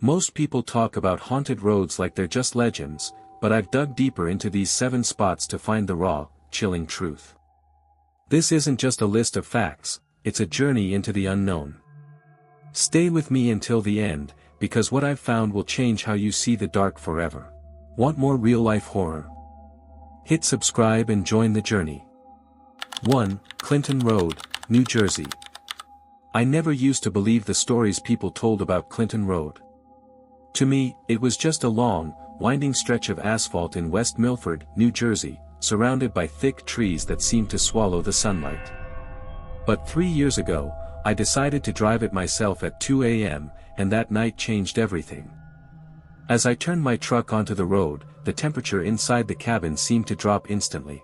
Most people talk about haunted roads like they're just legends, but I've dug deeper into these 7 spots to find the raw, chilling truth. This isn't just a list of facts, it's a journey into the unknown. Stay with me until the end, because what I've found will change how you see the dark forever. Want more real-life horror? Hit subscribe and join the journey. 1. Clinton Road, New Jersey. I never used to believe the stories people told about Clinton Road. To me, it was just a long, winding stretch of asphalt in West Milford, New Jersey, surrounded by thick trees that seemed to swallow the sunlight. But 3 years ago, I decided to drive it myself at 2 a.m., and that night changed everything. As I turned my truck onto the road, the temperature inside the cabin seemed to drop instantly.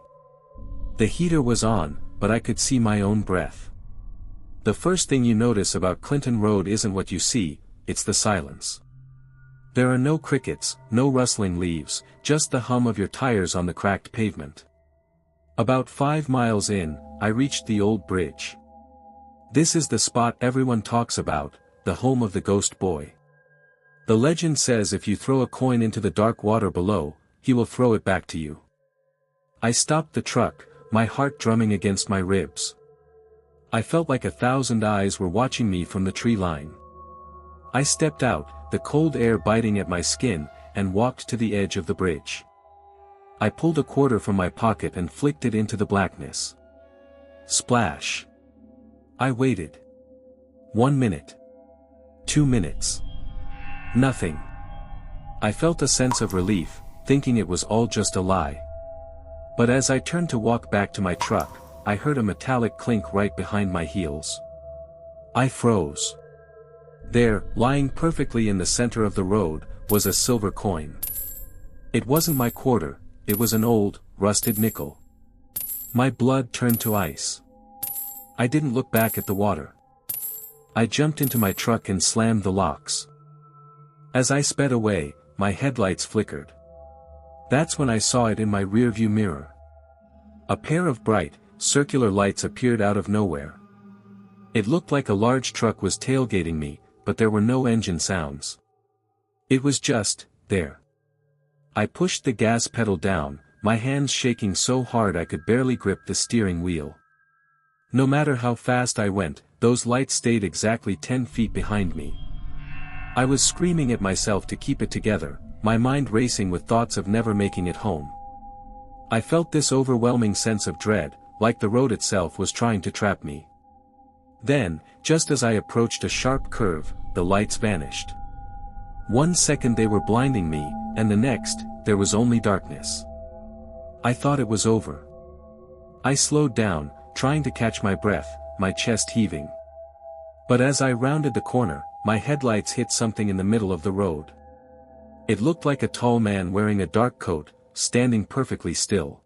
The heater was on, but I could see my own breath. The first thing you notice about Clinton Road isn't what you see, it's the silence. There are no crickets, no rustling leaves, just the hum of your tires on the cracked pavement. About 5 miles in, I reached the old bridge. This is the spot everyone talks about, the home of the ghost boy. The legend says if you throw a coin into the dark water below, he will throw it back to you. I stopped the truck, my heart drumming against my ribs. I felt like 1,000 eyes were watching me from the tree line. I stepped out, the cold air biting at my skin, and walked to the edge of the bridge. I pulled a quarter from my pocket and flicked it into the blackness. Splash. I waited. 1 minute. 2 minutes. Nothing. I felt a sense of relief, thinking it was all just a lie. But as I turned to walk back to my truck, I heard a metallic clink right behind my heels. I froze. There, lying perfectly in the center of the road, was a silver coin. It wasn't my quarter, it was an old, rusted nickel. My blood turned to ice. I didn't look back at the water. I jumped into my truck and slammed the locks. As I sped away, my headlights flickered. That's when I saw it in my rearview mirror. A pair of bright, circular lights appeared out of nowhere. It looked like a large truck was tailgating me, but there were no engine sounds. It was just, there. I pushed the gas pedal down, my hands shaking so hard I could barely grip the steering wheel. No matter how fast I went, those lights stayed exactly 10 feet behind me. I was screaming at myself to keep it together, my mind racing with thoughts of never making it home. I felt this overwhelming sense of dread, like the road itself was trying to trap me. Then, just as I approached a sharp curve, the lights vanished. 1 second they were blinding me, and the next, there was only darkness. I thought it was over. I slowed down, trying to catch my breath, my chest heaving. But as I rounded the corner, my headlights hit something in the middle of the road. It looked like a tall man wearing a dark coat, standing perfectly still.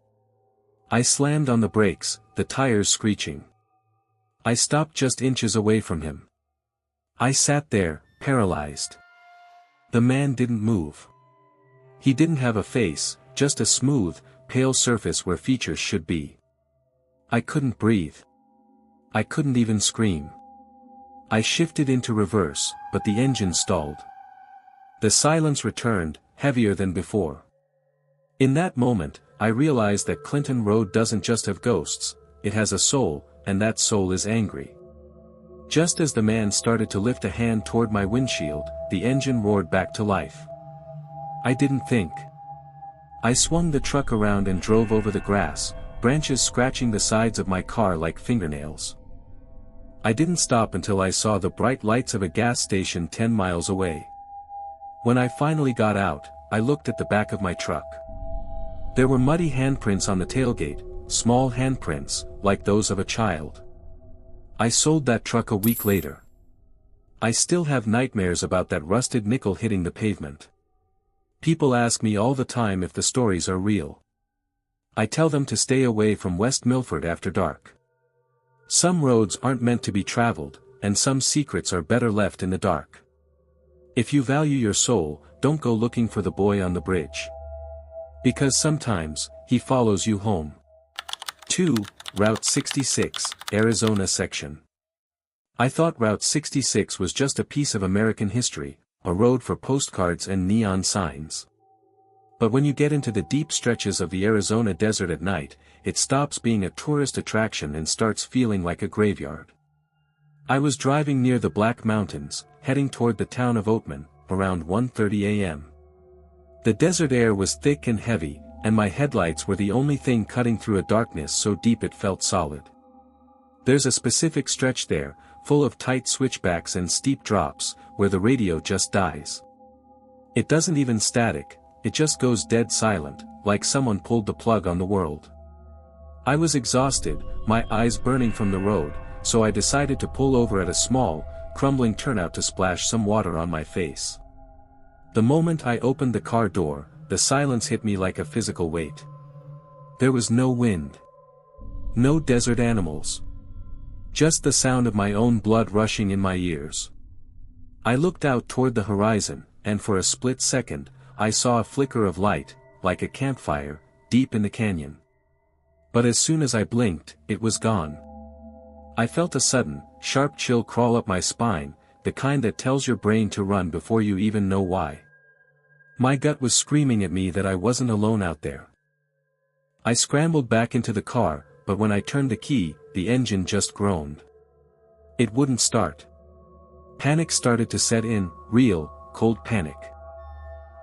I slammed on the brakes, the tires screeching. I stopped just inches away from him. I sat there, paralyzed. The man didn't move. He didn't have a face, just a smooth, pale surface where features should be. I couldn't breathe. I couldn't even scream. I shifted into reverse, but the engine stalled. The silence returned, heavier than before. In that moment, I realized that Clinton Road doesn't just have ghosts, it has a soul, and that soul is angry. Just as the man started to lift a hand toward my windshield, the engine roared back to life. I didn't think. I swung the truck around and drove over the grass, branches scratching the sides of my car like fingernails. I didn't stop until I saw the bright lights of a gas station 10 miles away. When I finally got out, I looked at the back of my truck. There were muddy handprints on the tailgate, small handprints, like those of a child. I sold that truck a week later. I still have nightmares about that rusted nickel hitting the pavement. People ask me all the time if the stories are real. I tell them to stay away from West Milford after dark. Some roads aren't meant to be traveled, and some secrets are better left in the dark. If you value your soul, don't go looking for the boy on the bridge. Because sometimes, he follows you home. 2. Route 66, Arizona section. I thought Route 66 was just a piece of American history, a road for postcards and neon signs. But when you get into the deep stretches of the Arizona desert at night, it stops being a tourist attraction and starts feeling like a graveyard. I was driving near the Black Mountains, heading toward the town of Oatman, around 1:30 a.m. The desert air was thick and heavy, and my headlights were the only thing cutting through a darkness so deep it felt solid. There's a specific stretch there, full of tight switchbacks and steep drops, where the radio just dies. It doesn't even static, it just goes dead silent, like someone pulled the plug on the world. I was exhausted, my eyes burning from the road, so I decided to pull over at a small, crumbling turnout to splash some water on my face. The moment I opened the car door, the silence hit me like a physical weight. There was no wind. No desert animals. Just the sound of my own blood rushing in my ears. I looked out toward the horizon, and for a split second, I saw a flicker of light, like a campfire, deep in the canyon. But as soon as I blinked, it was gone. I felt a sudden, sharp chill crawl up my spine, the kind that tells your brain to run before you even know why. My gut was screaming at me that I wasn't alone out there. I scrambled back into the car, but when I turned the key, the engine just groaned. It wouldn't start. Panic started to set in, real, cold panic.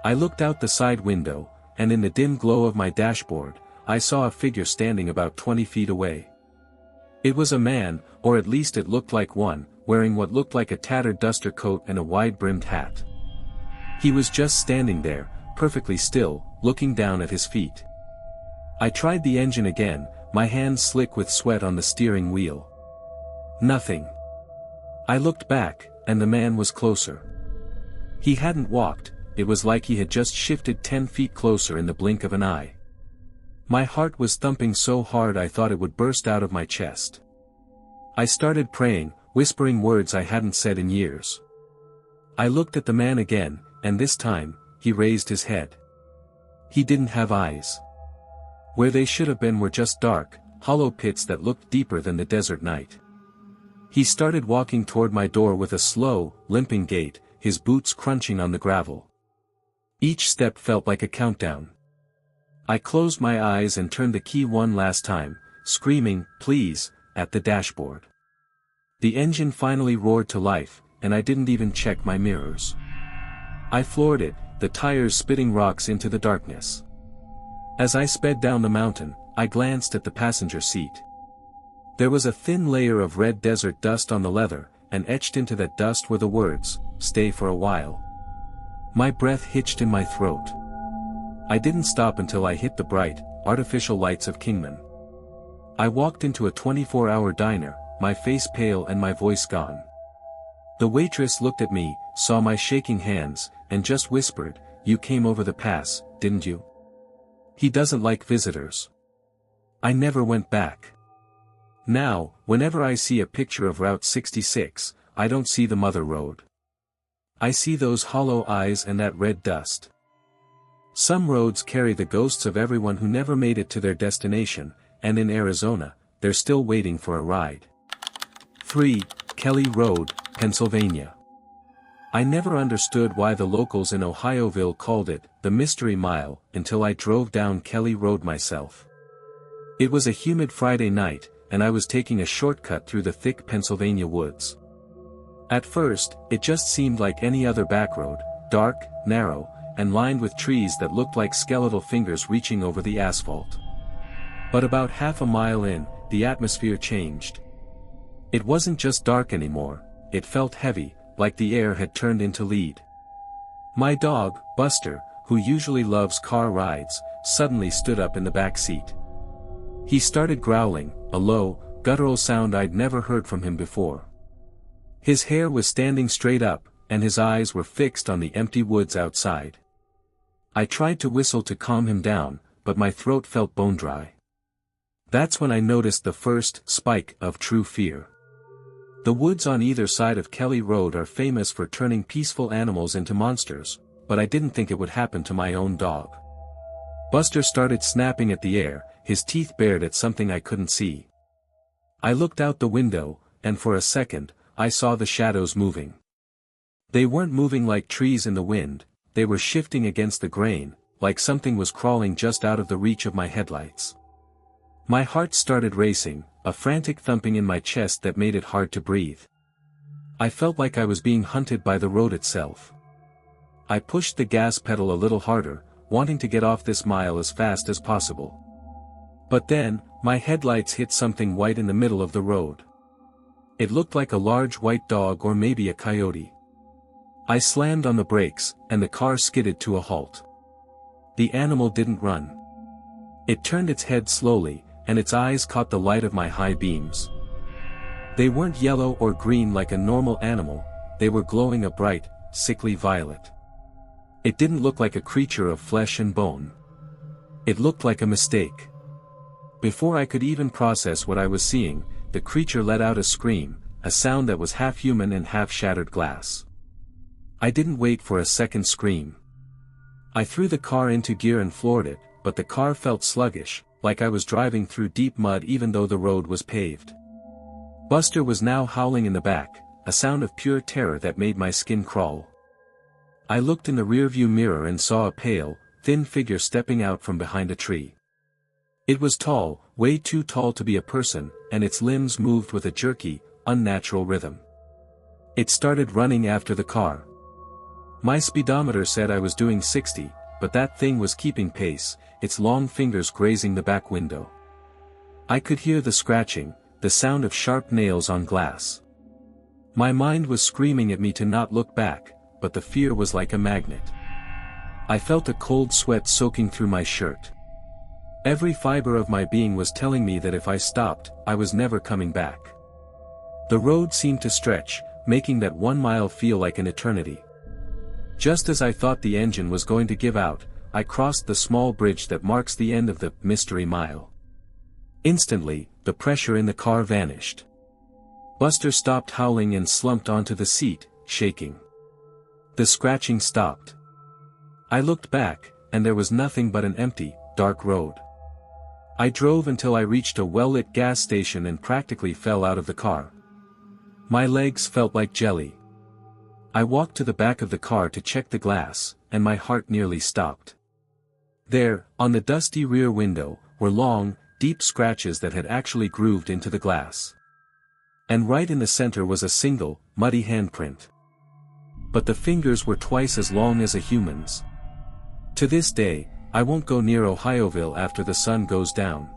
I looked out the side window, and in the dim glow of my dashboard, I saw a figure standing about 20 feet away. It was a man, or at least it looked like one, wearing what looked like a tattered duster coat and a wide-brimmed hat. He was just standing there, perfectly still, looking down at his feet. I tried the engine again, my hands slick with sweat on the steering wheel. Nothing. I looked back, and the man was closer. He hadn't walked, it was like he had just shifted 10 feet closer in the blink of an eye. My heart was thumping so hard I thought it would burst out of my chest. I started praying, whispering words I hadn't said in years. I looked at the man again, and this time, he raised his head. He didn't have eyes. Where they should have been were just dark, hollow pits that looked deeper than the desert night. He started walking toward my door with a slow, limping gait, his boots crunching on the gravel. Each step felt like a countdown. I closed my eyes and turned the key one last time, screaming, "Please," at the dashboard. The engine finally roared to life, and I didn't even check my mirrors. I floored it, the tires spitting rocks into the darkness. As I sped down the mountain, I glanced at the passenger seat. There was a thin layer of red desert dust on the leather, and etched into that dust were the words, "Stay for a while." My breath hitched in my throat. I didn't stop until I hit the bright, artificial lights of Kingman. I walked into a 24-hour diner, my face pale and my voice gone. The waitress looked at me, saw my shaking hands, and just whispered, "You came over the pass, didn't you? He doesn't like visitors." I never went back. Now, whenever I see a picture of Route 66, I don't see the Mother Road. I see those hollow eyes and that red dust. Some roads carry the ghosts of everyone who never made it to their destination, and in Arizona, they're still waiting for a ride. 3. Kelly Road, Pennsylvania. I never understood why the locals in Ohioville called it the Mystery Mile until I drove down Kelly Road myself. It was a humid Friday night, and I was taking a shortcut through the thick Pennsylvania woods. At first, it just seemed like any other back road, dark, narrow, and lined with trees that looked like skeletal fingers reaching over the asphalt. But about half a mile in, the atmosphere changed. It wasn't just dark anymore, it felt heavy, like the air had turned into lead. My dog, Buster, who usually loves car rides, suddenly stood up in the back seat. He started growling, a low, guttural sound I'd never heard from him before. His hair was standing straight up, and his eyes were fixed on the empty woods outside. I tried to whistle to calm him down, but my throat felt bone dry. That's when I noticed the first spike of true fear. The woods on either side of Kelly Road are famous for turning peaceful animals into monsters, but I didn't think it would happen to my own dog. Buster started snapping at the air, his teeth bared at something I couldn't see. I looked out the window, and for a second, I saw the shadows moving. They weren't moving like trees in the wind, they were shifting against the grain, like something was crawling just out of the reach of my headlights. My heart started racing, a frantic thumping in my chest that made it hard to breathe. I felt like I was being hunted by the road itself. I pushed the gas pedal a little harder, wanting to get off this mile as fast as possible. But then, my headlights hit something white in the middle of the road. It looked like a large white dog or maybe a coyote. I slammed on the brakes, and the car skidded to a halt. The animal didn't run. It turned its head slowly, and its eyes caught the light of my high beams. They weren't yellow or green like a normal animal, they were glowing a bright, sickly violet. It didn't look like a creature of flesh and bone. It looked like a mistake. Before I could even process what I was seeing, the creature let out a scream, a sound that was half human and half shattered glass. I didn't wait for a second scream. I threw the car into gear and floored it, but the car felt sluggish, like I was driving through deep mud even though the road was paved. Buster was now howling in the back, a sound of pure terror that made my skin crawl. I looked in the rearview mirror and saw a pale, thin figure stepping out from behind a tree. It was tall, way too tall to be a person, and its limbs moved with a jerky, unnatural rhythm. It started running after the car. My speedometer said I was doing 60, but that thing was keeping pace, its long fingers grazing the back window. I could hear the scratching, the sound of sharp nails on glass. My mind was screaming at me to not look back, but the fear was like a magnet. I felt a cold sweat soaking through my shirt. Every fiber of my being was telling me that if I stopped, I was never coming back. The road seemed to stretch, making that 1 mile feel like an eternity. Just as I thought the engine was going to give out, I crossed the small bridge that marks the end of the mystery mile. Instantly, the pressure in the car vanished. Buster stopped howling and slumped onto the seat, shaking. The scratching stopped. I looked back, and there was nothing but an empty, dark road. I drove until I reached a well-lit gas station and practically fell out of the car. My legs felt like jelly. I walked to the back of the car to check the glass, and my heart nearly stopped. There, on the dusty rear window, were long, deep scratches that had actually grooved into the glass. And right in the center was a single, muddy handprint. But the fingers were twice as long as a human's. To this day, I won't go near Ohioville after the sun goes down.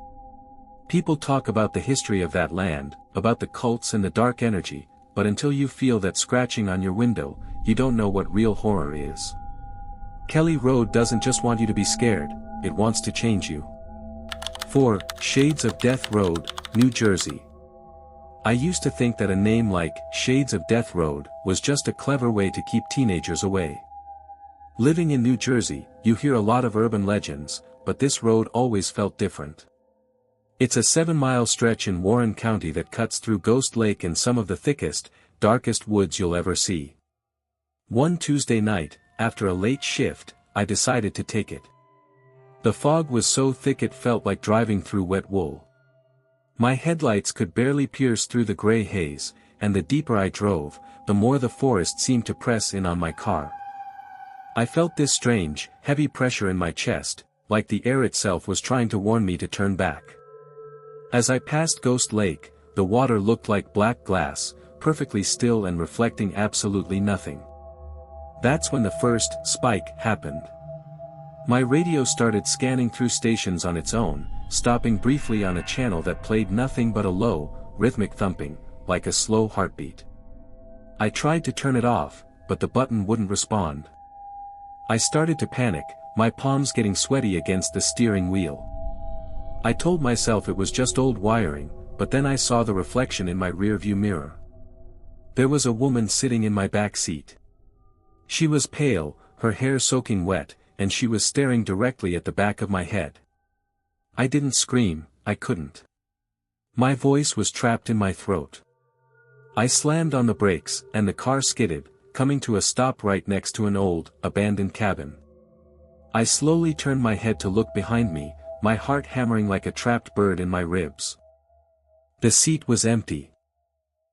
People talk about the history of that land, about the cults and the dark energy, but until you feel that scratching on your window, you don't know what real horror is. Kelly Road doesn't just want you to be scared, it wants to change you. 4. Shades of Death Road, New Jersey. I used to think that a name like Shades of Death Road was just a clever way to keep teenagers away. Living in New Jersey, you hear a lot of urban legends, but this road always felt different. It's a 7-mile stretch in Warren County that cuts through Ghost Lake and some of the thickest, darkest woods you'll ever see. One Tuesday night, after a late shift, I decided to take it. The fog was so thick it felt like driving through wet wool. My headlights could barely pierce through the gray haze, and the deeper I drove, the more the forest seemed to press in on my car. I felt this strange, heavy pressure in my chest, like the air itself was trying to warn me to turn back. As I passed Ghost Lake, the water looked like black glass, perfectly still and reflecting absolutely nothing. That's when the first spike happened. My radio started scanning through stations on its own, stopping briefly on a channel that played nothing but a low, rhythmic thumping, like a slow heartbeat. I tried to turn it off, but the button wouldn't respond. I started to panic, my palms getting sweaty against the steering wheel. I told myself it was just old wiring, but then I saw the reflection in my rearview mirror. There was a woman sitting in my back seat. She was pale, her hair soaking wet, and she was staring directly at the back of my head. I didn't scream, I couldn't. My voice was trapped in my throat. I slammed on the brakes, and the car skidded, coming to a stop right next to an old, abandoned cabin. I slowly turned my head to look behind me, my heart hammering like a trapped bird in my ribs. The seat was empty.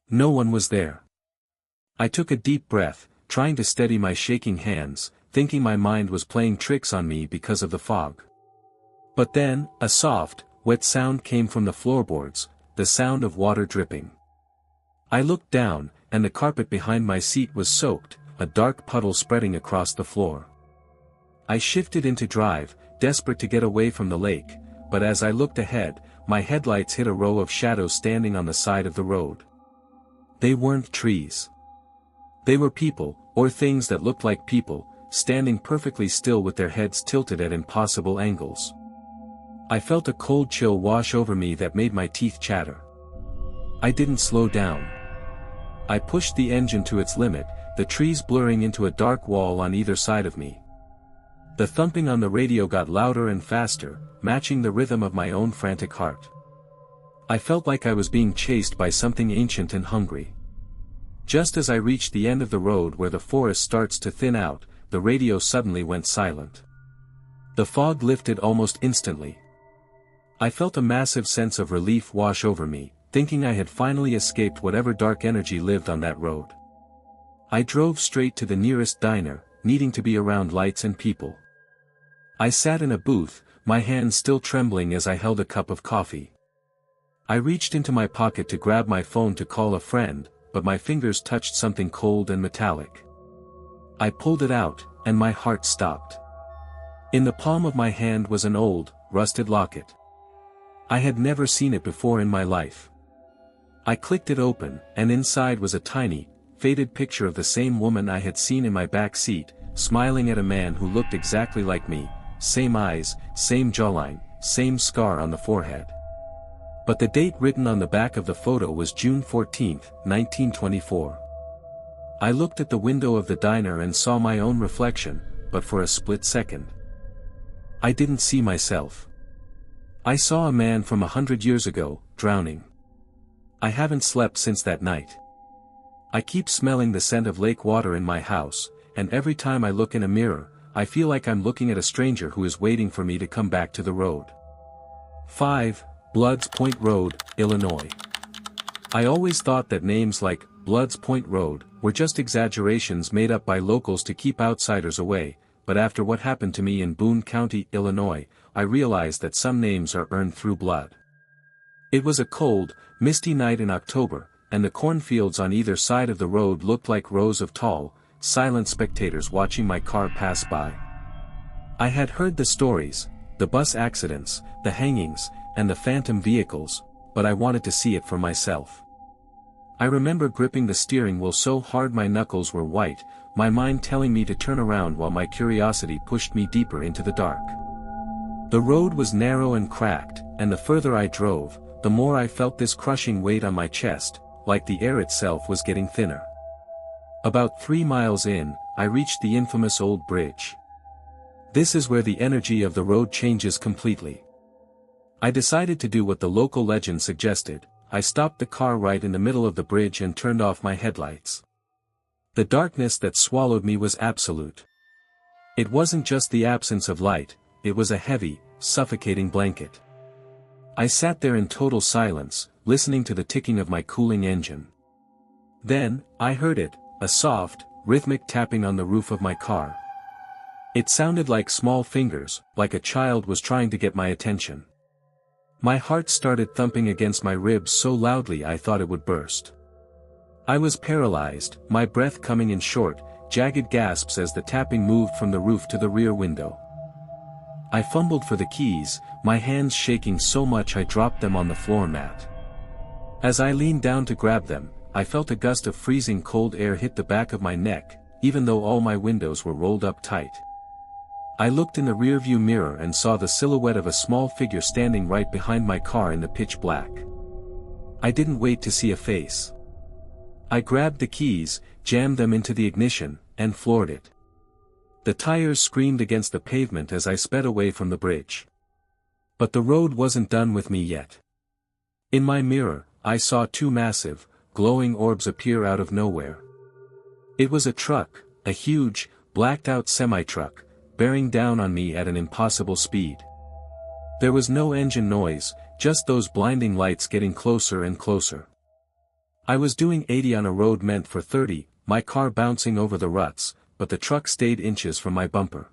No one was there. I took a deep breath, trying to steady my shaking hands, thinking my mind was playing tricks on me because of the fog. But then, a soft, wet sound came from the floorboards, the sound of water dripping. I looked down, and the carpet behind my seat was soaked, a dark puddle spreading across the floor. I shifted into drive, desperate to get away from the lake, but as I looked ahead, my headlights hit a row of shadows standing on the side of the road. They weren't trees. They were people, or things that looked like people, standing perfectly still with their heads tilted at impossible angles. I felt a cold chill wash over me that made my teeth chatter. I didn't slow down. I pushed the engine to its limit, the trees blurring into a dark wall on either side of me. The thumping on the radio got louder and faster, matching the rhythm of my own frantic heart. I felt like I was being chased by something ancient and hungry. Just as I reached the end of the road where the forest starts to thin out, the radio suddenly went silent. The fog lifted almost instantly. I felt a massive sense of relief wash over me, thinking I had finally escaped whatever dark energy lived on that road. I drove straight to the nearest diner, needing to be around lights and people. I sat in a booth, my hands still trembling as I held a cup of coffee. I reached into my pocket to grab my phone to call a friend, but my fingers touched something cold and metallic. I pulled it out, and my heart stopped. In the palm of my hand was an old, rusted locket. I had never seen it before in my life. I clicked it open, and inside was a tiny, faded picture of the same woman I had seen in my back seat, smiling at a man who looked exactly like me, same eyes, same jawline, same scar on the forehead. But the date written on the back of the photo was June 14, 1924. I looked at the window of the diner and saw my own reflection, but for a split second. I didn't see myself. I saw a man from 100 years ago, drowning. I haven't slept since that night. I keep smelling the scent of lake water in my house, and every time I look in a mirror, I feel like I'm looking at a stranger who is waiting for me to come back to the road. 5. Bloods Point Road, Illinois. I always thought that names like Bloods Point Road were just exaggerations made up by locals to keep outsiders away, but after what happened to me in Boone County, Illinois, I realized that some names are earned through blood. It was a cold, misty night in October, and the cornfields on either side of the road looked like rows of tall, silent spectators watching my car pass by. I had heard the stories, the bus accidents, the hangings, and the phantom vehicles, but I wanted to see it for myself. I remember gripping the steering wheel so hard my knuckles were white, my mind telling me to turn around while my curiosity pushed me deeper into the dark. The road was narrow and cracked, and the further I drove, the more I felt this crushing weight on my chest, like the air itself was getting thinner. About 3 miles in, I reached the infamous old bridge. This is where the energy of the road changes completely. I decided to do what the local legend suggested. I stopped the car right in the middle of the bridge and turned off my headlights. The darkness that swallowed me was absolute. It wasn't just the absence of light, it was a heavy, suffocating blanket. I sat there in total silence, listening to the ticking of my cooling engine. Then, I heard it, a soft, rhythmic tapping on the roof of my car. It sounded like small fingers, like a child was trying to get my attention. My heart started thumping against my ribs so loudly I thought it would burst. I was paralyzed, my breath coming in short, jagged gasps as the tapping moved from the roof to the rear window. I fumbled for the keys, my hands shaking so much I dropped them on the floor mat. As I leaned down to grab them, I felt a gust of freezing cold air hit the back of my neck, even though all my windows were rolled up tight. I looked in the rearview mirror and saw the silhouette of a small figure standing right behind my car in the pitch black. I didn't wait to see a face. I grabbed the keys, jammed them into the ignition, and floored it. The tires screamed against the pavement as I sped away from the bridge. But the road wasn't done with me yet. In my mirror, I saw 2 massive, glowing orbs appear out of nowhere. It was a truck, a huge, blacked-out semi-truck, bearing down on me at an impossible speed. There was no engine noise, just those blinding lights getting closer and closer. I was doing 80 on a road meant for 30, my car bouncing over the ruts, but the truck stayed inches from my bumper.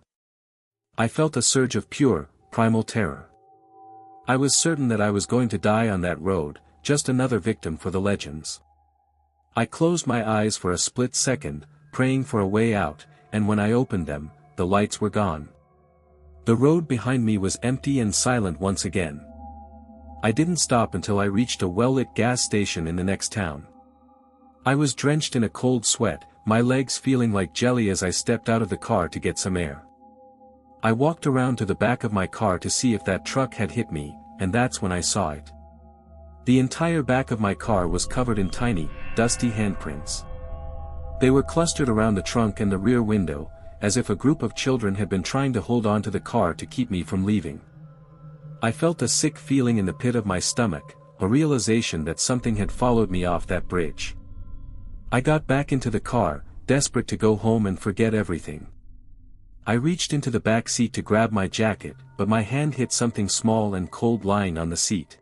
I felt a surge of pure, primal terror. I was certain that I was going to die on that road, just another victim for the legends. I closed my eyes for a split second, praying for a way out, and when I opened them, the lights were gone. The road behind me was empty and silent once again. I didn't stop until I reached a well-lit gas station in the next town. I was drenched in a cold sweat, my legs feeling like jelly as I stepped out of the car to get some air. I walked around to the back of my car to see if that truck had hit me, and that's when I saw it. The entire back of my car was covered in tiny, dusty handprints. They were clustered around the trunk and the rear window, as if a group of children had been trying to hold on to the car to keep me from leaving. I felt a sick feeling in the pit of my stomach, a realization that something had followed me off that bridge. I got back into the car, desperate to go home and forget everything. I reached into the back seat to grab my jacket, but my hand hit something small and cold lying on the seat.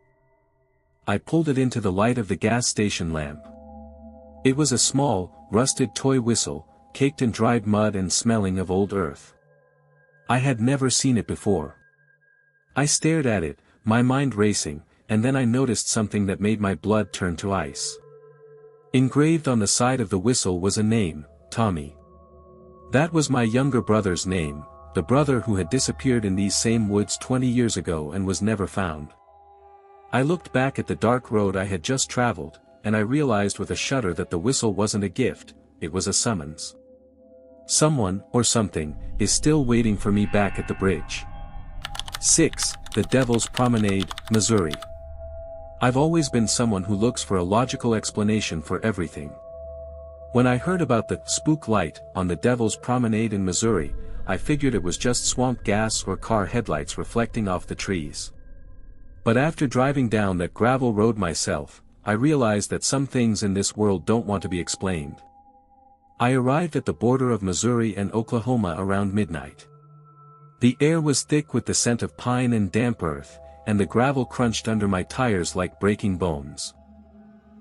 I pulled it into the light of the gas station lamp. It was a small, rusted toy whistle, caked in dried mud and smelling of old earth. I had never seen it before. I stared at it, my mind racing, and then I noticed something that made my blood turn to ice. Engraved on the side of the whistle was a name, Tommy. That was my younger brother's name, the brother who had disappeared in these same woods 20 years ago and was never found. I looked back at the dark road I had just traveled, and I realized with a shudder that the whistle wasn't a gift, it was a summons. Someone, or something, is still waiting for me back at the bridge. 6. The Devil's Promenade, Missouri. I've always been someone who looks for a logical explanation for everything. When I heard about the Spooklight on the Devil's Promenade in Missouri, I figured it was just swamp gas or car headlights reflecting off the trees. But after driving down that gravel road myself, I realized that some things in this world don't want to be explained. I arrived at the border of Missouri and Oklahoma around midnight. The air was thick with the scent of pine and damp earth, and the gravel crunched under my tires like breaking bones.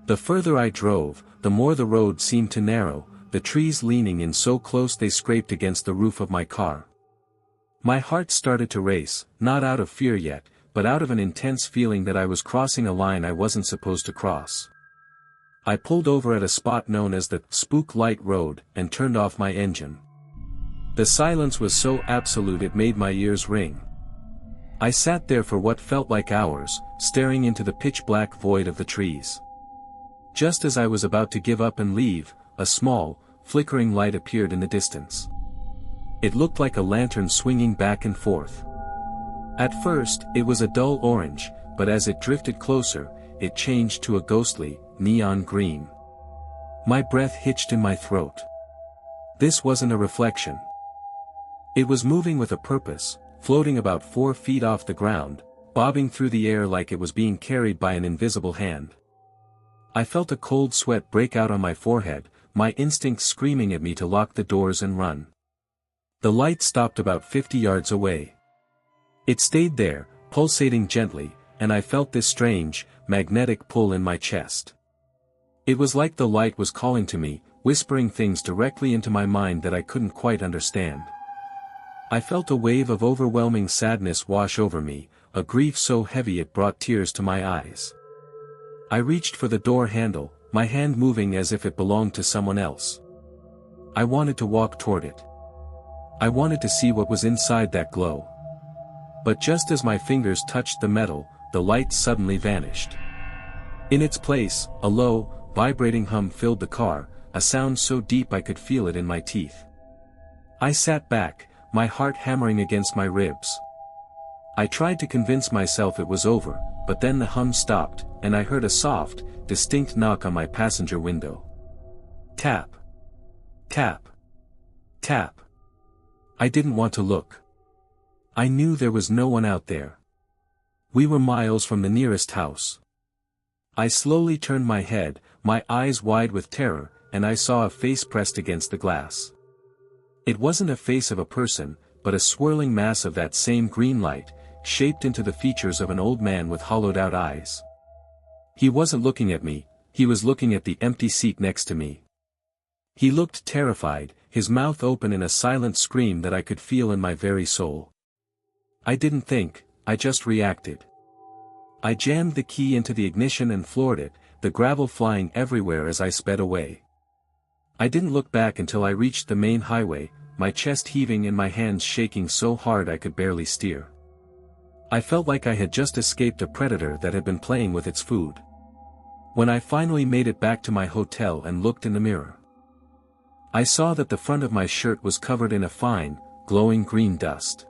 The further I drove, the more the road seemed to narrow, the trees leaning in so close they scraped against the roof of my car. My heart started to race, not out of fear yet, but out of an intense feeling that I was crossing a line I wasn't supposed to cross. I pulled over at a spot known as the Spooklight Road and turned off my engine. The silence was so absolute it made my ears ring. I sat there for what felt like hours, staring into the pitch-black void of the trees. Just as I was about to give up and leave, a small, flickering light appeared in the distance. It looked like a lantern swinging back and forth. At first, it was a dull orange, but as it drifted closer, it changed to a ghostly, neon green. My breath hitched in my throat. This wasn't a reflection. It was moving with a purpose, floating about 4 feet off the ground, bobbing through the air like it was being carried by an invisible hand. I felt a cold sweat break out on my forehead, my instincts screaming at me to lock the doors and run. The light stopped about 50 yards away. It stayed there, pulsating gently, and I felt this strange, magnetic pull in my chest. It was like the light was calling to me, whispering things directly into my mind that I couldn't quite understand. I felt a wave of overwhelming sadness wash over me, a grief so heavy it brought tears to my eyes. I reached for the door handle, my hand moving as if it belonged to someone else. I wanted to walk toward it. I wanted to see what was inside that glow. But just as my fingers touched the metal, the light suddenly vanished. In its place, a low, vibrating hum filled the car, a sound so deep I could feel it in my teeth. I sat back, my heart hammering against my ribs. I tried to convince myself it was over, but then the hum stopped, and I heard a soft, distinct knock on my passenger window. Tap. Tap. Tap. I didn't want to look. I knew there was no one out there. We were miles from the nearest house. I slowly turned my head, my eyes wide with terror, and I saw a face pressed against the glass. It wasn't a face of a person, but a swirling mass of that same green light, shaped into the features of an old man with hollowed-out eyes. He wasn't looking at me, he was looking at the empty seat next to me. He looked terrified, his mouth open in a silent scream that I could feel in my very soul. I didn't think, I just reacted. I jammed the key into the ignition and floored it, the gravel flying everywhere as I sped away. I didn't look back until I reached the main highway, my chest heaving and my hands shaking so hard I could barely steer. I felt like I had just escaped a predator that had been playing with its food. When I finally made it back to my hotel and looked in the mirror, I saw that the front of my shirt was covered in a fine, glowing green dust.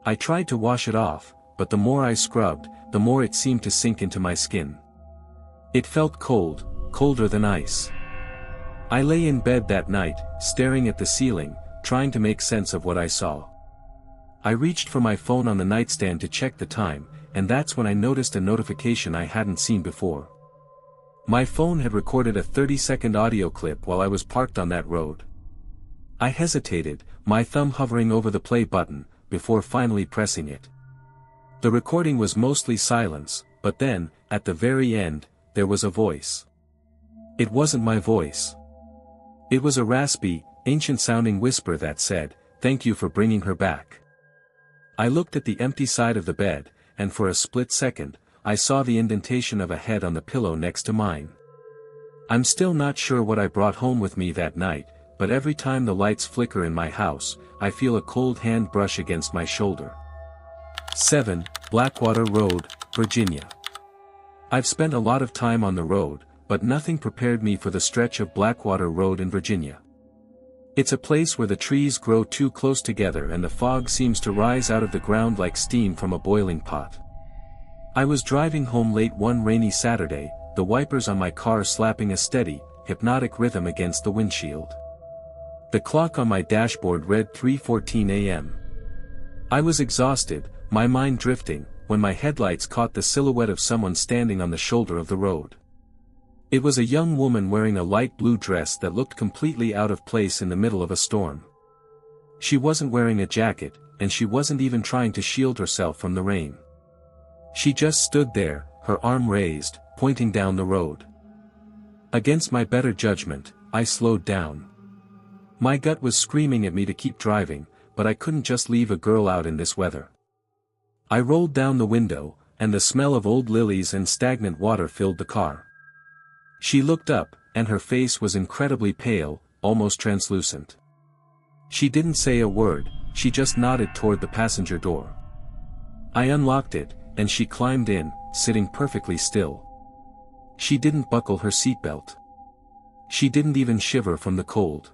I tried to wash it off, but the more I scrubbed, the more it seemed to sink into my skin. It felt cold, colder than ice. I lay in bed that night, staring at the ceiling, trying to make sense of what I saw. I reached for my phone on the nightstand to check the time, and that's when I noticed a notification I hadn't seen before. My phone had recorded a 30-second audio clip while I was parked on that road. I hesitated, my thumb hovering over the play button, before finally pressing it. The recording was mostly silence, but then, at the very end, there was a voice. It wasn't my voice. It was a raspy, ancient-sounding whisper that said, "Thank you for bringing her back." I looked at the empty side of the bed, and for a split second, I saw the indentation of a head on the pillow next to mine. I'm still not sure what I brought home with me that night, but every time the lights flicker in my house, I feel a cold hand brush against my shoulder. 7. Blackwater Road, Virginia. I've spent a lot of time on the road, but nothing prepared me for the stretch of Blackwater Road in Virginia. It's a place where the trees grow too close together and the fog seems to rise out of the ground like steam from a boiling pot. I was driving home late one rainy Saturday, the wipers on my car slapping a steady, hypnotic rhythm against the windshield. The clock on my dashboard read 3:14 a.m. I was exhausted, my mind drifting, when my headlights caught the silhouette of someone standing on the shoulder of the road. It was a young woman wearing a light blue dress that looked completely out of place in the middle of a storm. She wasn't wearing a jacket, and she wasn't even trying to shield herself from the rain. She just stood there, her arm raised, pointing down the road. Against my better judgment, I slowed down. My gut was screaming at me to keep driving, but I couldn't just leave a girl out in this weather. I rolled down the window, and the smell of old lilies and stagnant water filled the car. She looked up, and her face was incredibly pale, almost translucent. She didn't say a word, she just nodded toward the passenger door. I unlocked it, and she climbed in, sitting perfectly still. She didn't buckle her seatbelt. She didn't even shiver from the cold.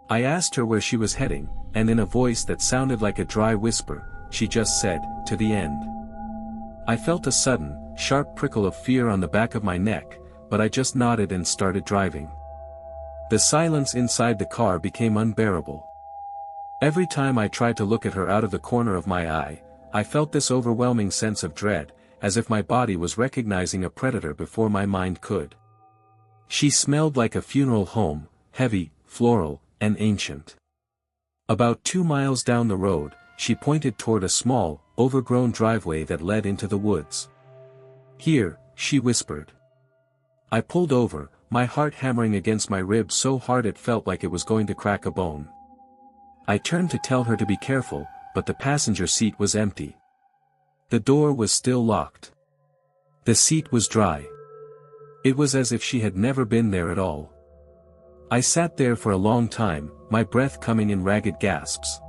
I asked her where she was heading, and in a voice that sounded like a dry whisper, she just said, "To the end." I felt a sudden, sharp prickle of fear on the back of my neck, but I just nodded and started driving. The silence inside the car became unbearable. Every time I tried to look at her out of the corner of my eye, I felt this overwhelming sense of dread, as if my body was recognizing a predator before my mind could. She smelled like a funeral home, heavy, floral, and ancient. About 2 miles down the road, she pointed toward a small, overgrown driveway that led into the woods. "Here," she whispered. I pulled over, my heart hammering against my ribs so hard it felt like it was going to crack a bone. I turned to tell her to be careful, but the passenger seat was empty. The door was still locked. The seat was dry. It was as if she had never been there at all. I sat there for a long time, my breath coming in ragged gasps.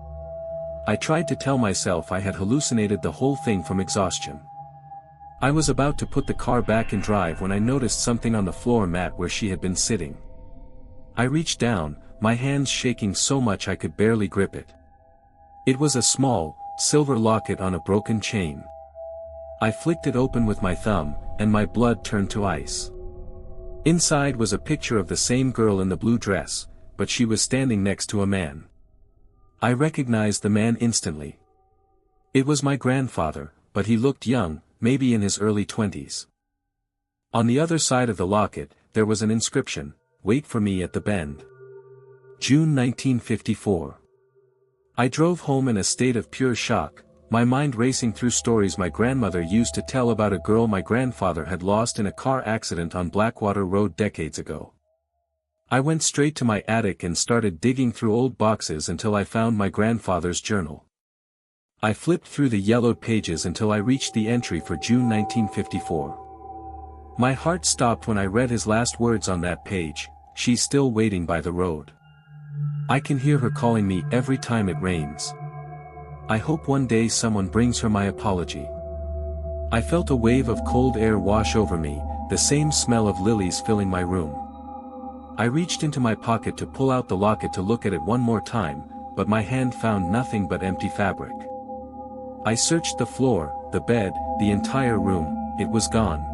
I tried to tell myself I had hallucinated the whole thing from exhaustion. I was about to put the car back in drive when I noticed something on the floor mat where she had been sitting. I reached down, my hands shaking so much I could barely grip it. It was a small, silver locket on a broken chain. I flicked it open with my thumb, and my blood turned to ice. Inside was a picture of the same girl in the blue dress, but she was standing next to a man. I recognized the man instantly. It was my grandfather, but he looked young, maybe in his early 20s. On the other side of the locket, there was an inscription, "Wait for me at the bend." June 1954. I drove home in a state of pure shock, my mind racing through stories my grandmother used to tell about a girl my grandfather had lost in a car accident on Blackwater Road decades ago. I went straight to my attic and started digging through old boxes until I found my grandfather's journal. I flipped through the yellowed pages until I reached the entry for June 1954. My heart stopped when I read his last words on that page: "She's still waiting by the road. I can hear her calling me every time it rains. I hope one day someone brings her my apology." I felt a wave of cold air wash over me, the same smell of lilies filling my room. I reached into my pocket to pull out the locket to look at it one more time, but my hand found nothing but empty fabric. I searched the floor, the bed, the entire room. It was gone.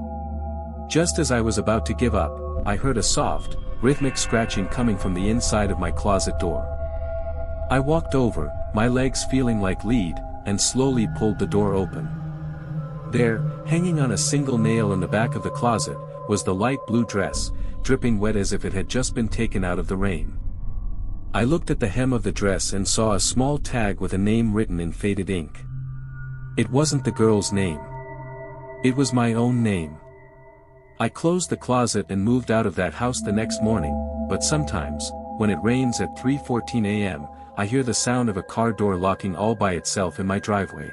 Just as I was about to give up, I heard a soft, rhythmic scratching coming from the inside of my closet door. I walked over, my legs feeling like lead, and slowly pulled the door open. There, hanging on a single nail in the back of the closet, was the light blue dress, dripping wet as if it had just been taken out of the rain. I looked at the hem of the dress and saw a small tag with a name written in faded ink. It wasn't the girl's name. It was my own name. I closed the closet and moved out of that house the next morning, but sometimes, when it rains at 3:14 a.m., I hear the sound of a car door locking all by itself in my driveway.